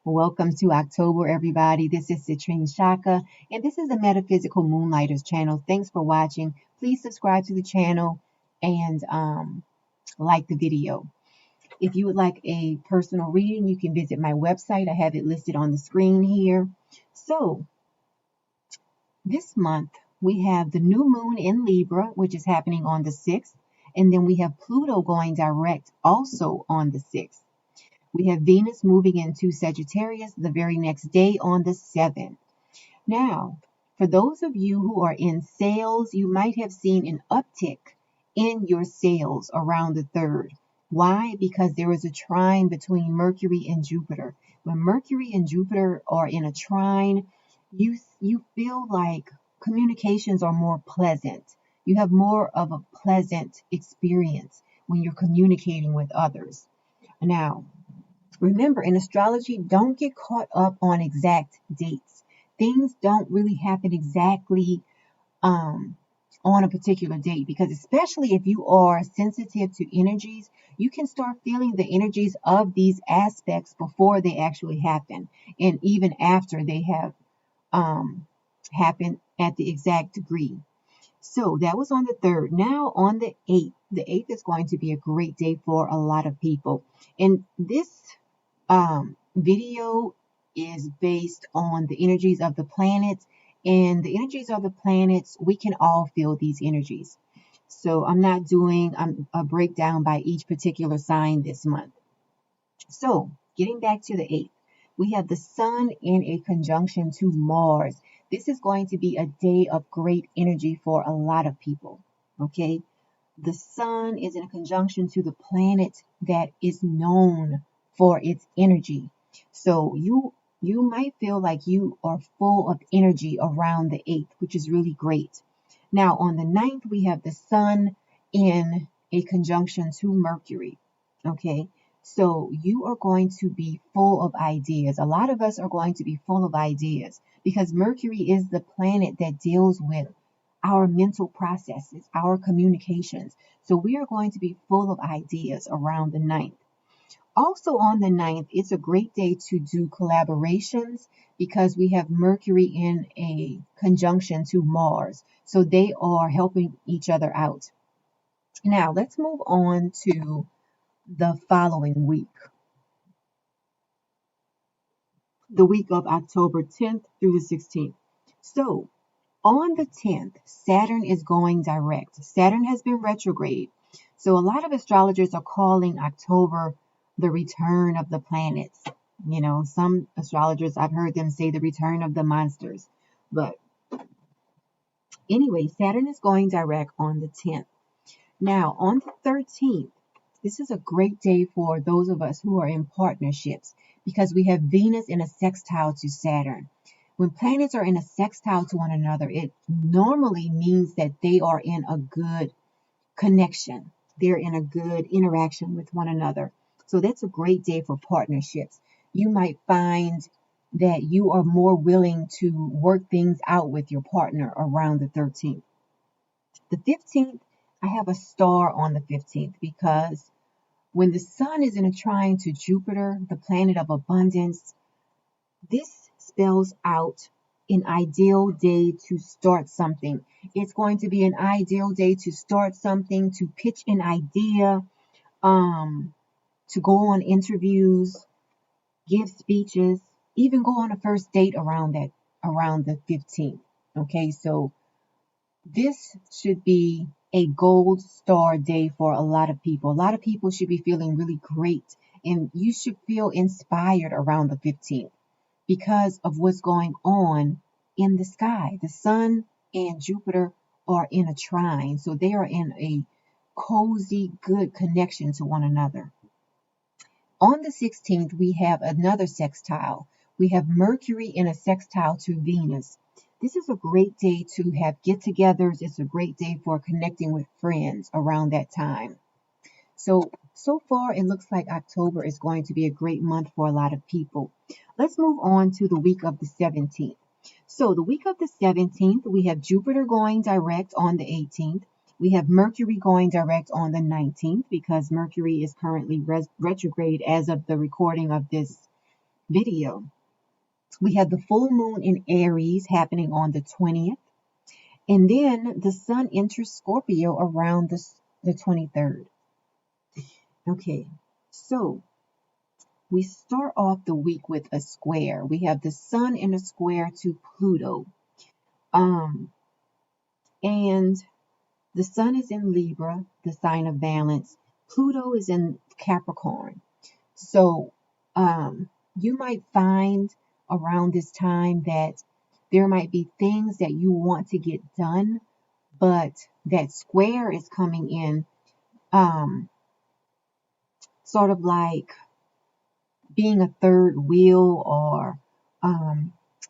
Welcome to October, everybody. This is citrinechaka, and this is the Metaphysical Moonlighters channel. Thanks for watching. Please subscribe to the channel and like the video. If you would like a personal reading, you can visit my website. I have it listed on the screen here. So, this month we have the new moon in Libra, which is happening on the 6th, and then we have Pluto going direct also on the 6th. We have Venus moving into Sagittarius the very next day on the 7th. Now, for those of you who are in sales, you might have seen an uptick in your sales around the 3rd. Why? Because there is a trine between Mercury and Jupiter. When Mercury and Jupiter are in a trine, you feel like communications are more pleasant. You have more of a pleasant experience when you're communicating with others. Now, remember, in astrology, don't get caught up on exact dates. Things don't really happen exactly on a particular date, because especially if you are sensitive to energies, you can start feeling the energies of these aspects before they actually happen, and even after they have happened at the exact degree. So that was on the 3rd. Now on the 8th is going to be a great day for a lot of people. And this video is based on the energies of the planets, and the energies of the planets, we can all feel these energies. So I'm not doing a breakdown by each particular sign this month. So getting back to the 8th, we have the sun in a conjunction to Mars. This is going to be a day of great energy for a lot of people. Okay, the sun is in a conjunction to the planet that is known for its energy. So you might feel like you are full of energy around the 8th, which is really great. Now on the 9th, we have the sun in a conjunction to Mercury. Okay, so you are going to be full of ideas. A lot of us are going to be full of ideas because Mercury is the planet that deals with our mental processes, our communications. So we are going to be full of ideas around the 9th. Also on the 9th, it's a great day to do collaborations because we have Mercury in a conjunction to Mars. So they are helping each other out. Now let's move on to the following week. The week of October 10th through the 16th. So on the 10th, Saturn is going direct. Saturn has been retrograde. So a lot of astrologers are calling October the return of the planets. You know, some astrologers, I've heard them say the return of the monsters. But anyway, Saturn is going direct on the 10th. Now, on the 13th, this is a great day for those of us who are in partnerships because we have Venus in a sextile to Saturn. When planets are in a sextile to one another, it normally means that they are in a good connection. They're in a good interaction with one another. So that's a great day for partnerships. You might find that you are more willing to work things out with your partner around the 13th. The 15th, I have a star on the 15th because when the sun is in a trine to Jupiter, the planet of abundance, this spells out an ideal day to start something. It's going to be an ideal day to start something, to pitch an idea, to go on interviews, give speeches, even go on a first date around the 15th. Okay, so this should be a gold star day for a lot of people. A lot of people should be feeling really great, and you should feel inspired around the 15th because of what's going on in the sky. The sun and Jupiter are in a trine, so they are in a cozy, good connection to one another. On the 16th, we have another sextile. We have Mercury in a sextile to Venus. This is a great day to have get-togethers. It's a great day for connecting with friends around that time. So far, it looks like October is going to be a great month for a lot of people. Let's move on to the week of the 17th. So the week of the 17th, we have Jupiter going direct on the 18th. We have Mercury going direct on the 19th because Mercury is currently retrograde as of the recording of this video. We have the full moon in Aries happening on the 20th. And then the sun enters Scorpio around the 23rd. Okay, so we start off the week with a square. We have the sun in a square to Pluto. And the sun is in Libra, the sign of balance. Pluto is in Capricorn. So you might find around this time that there might be things that you want to get done, but that square is coming in sort of like being a third wheel, or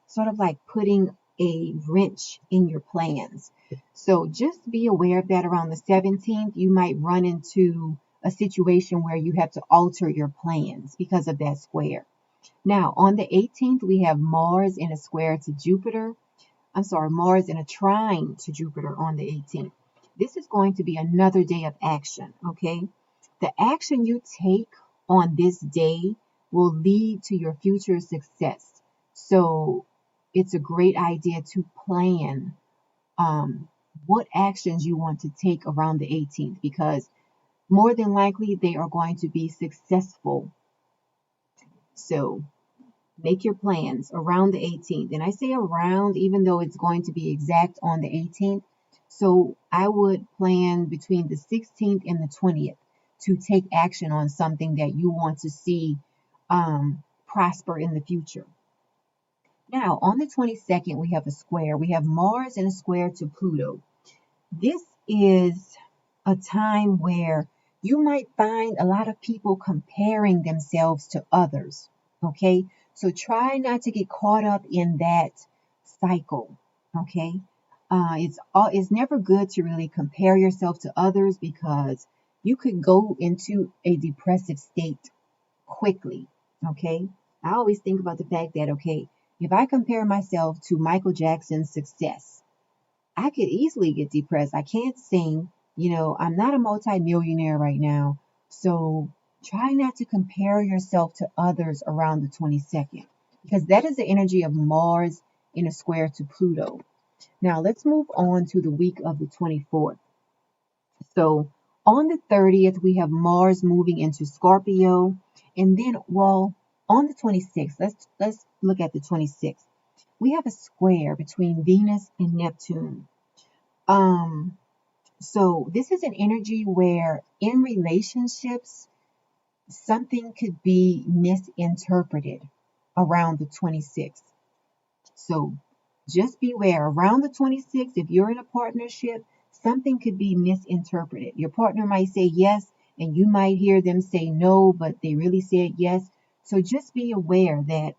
sort of like putting a wrench in your plans. So just be aware of that. Around the 17th, you might run into a situation where you have to alter your plans because of that square. Now, on the 18th, we have Mars in a square to Jupiter. Mars in a trine to Jupiter on the 18th. This is going to be another day of action, okay? The action you take on this day will lead to your future success. So it's a great idea to plan what actions you want to take around the 18th, because more than likely they are going to be successful. So make your plans around the 18th. And I say around, even though it's going to be exact on the 18th. So I would plan between the 16th and the 20th to take action on something that you want to see prosper in the future. Now, on the 22nd, we have a square. We have Mars in a square to Pluto. This is a time where you might find a lot of people comparing themselves to others. Okay, so try not to get caught up in that cycle. Okay, it's never good to really compare yourself to others, because you could go into a depressive state quickly. Okay, I always think about the fact that, okay, if I compare myself to Michael Jackson's success, I could easily get depressed. I can't sing. I'm not a multimillionaire right now. So try not to compare yourself to others around the 22nd, because that is the energy of Mars in a square to Pluto. Now let's move on to the week of the 24th. So on the 30th, we have Mars moving into Scorpio. And then, well, on the 26th, let's look at the 26th. We have a square between Venus and Neptune. So this is an energy where in relationships, something could be misinterpreted around the 26th. So just beware. Around the 26th, if you're in a partnership, something could be misinterpreted. Your partner might say yes, and you might hear them say no, but they really said yes. So just be aware that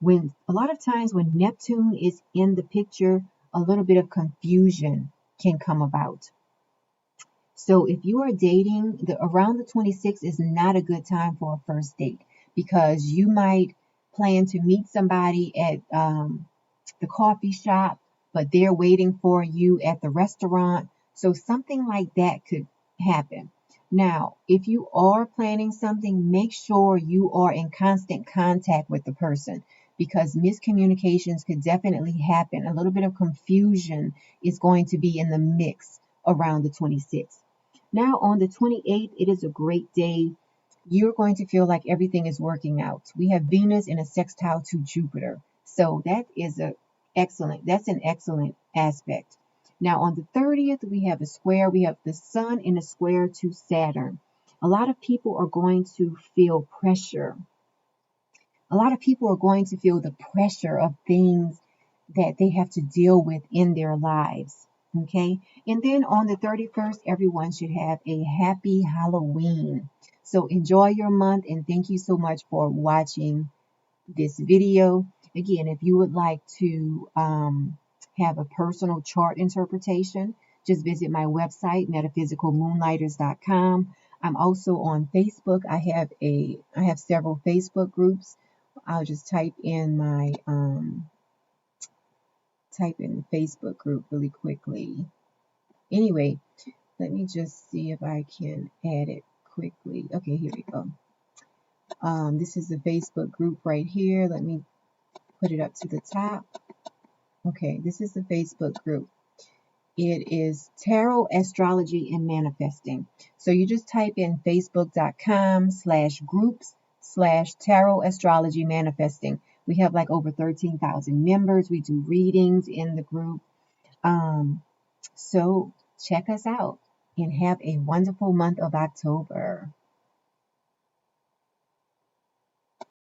a lot of times when Neptune is in the picture, a little bit of confusion can come about. So if you are dating, around the 26th is not a good time for a first date, because you might plan to meet somebody at the coffee shop, but they're waiting for you at the restaurant. So something like that could happen. Now, if you are planning something, make sure you are in constant contact with the person, because miscommunications could definitely happen. A little bit of confusion is going to be in the mix around the 26th. Now, on the 28th, it is a great day. You're going to feel like everything is working out. We have Venus in a sextile to Jupiter. So that's an excellent aspect. Now, on the 30th, we have a square. We have the sun in a square to Saturn. A lot of people are going to feel pressure. A lot of people are going to feel the pressure of things that they have to deal with in their lives. Okay. And then on the 31st, everyone should have a happy Halloween. So enjoy your month, and thank you so much for watching this video. Again, if you would like to have a personal chart interpretation, just visit my website, metaphysicalmoonlighters.com. I'm also on Facebook. I have several Facebook groups. I'll just type in the Facebook group really quickly. Anyway, let me just see if I can add it quickly. Okay, here we go. This is the Facebook group right here. Let me put it up to the top. Okay, this is the Facebook group. It is Tarot, Astrology, and Manifesting. So you just type in facebook.com/groups/Tarot, Astrology, Manifesting. We have like over 13,000 members. We do readings in the group. So check us out and have a wonderful month of October.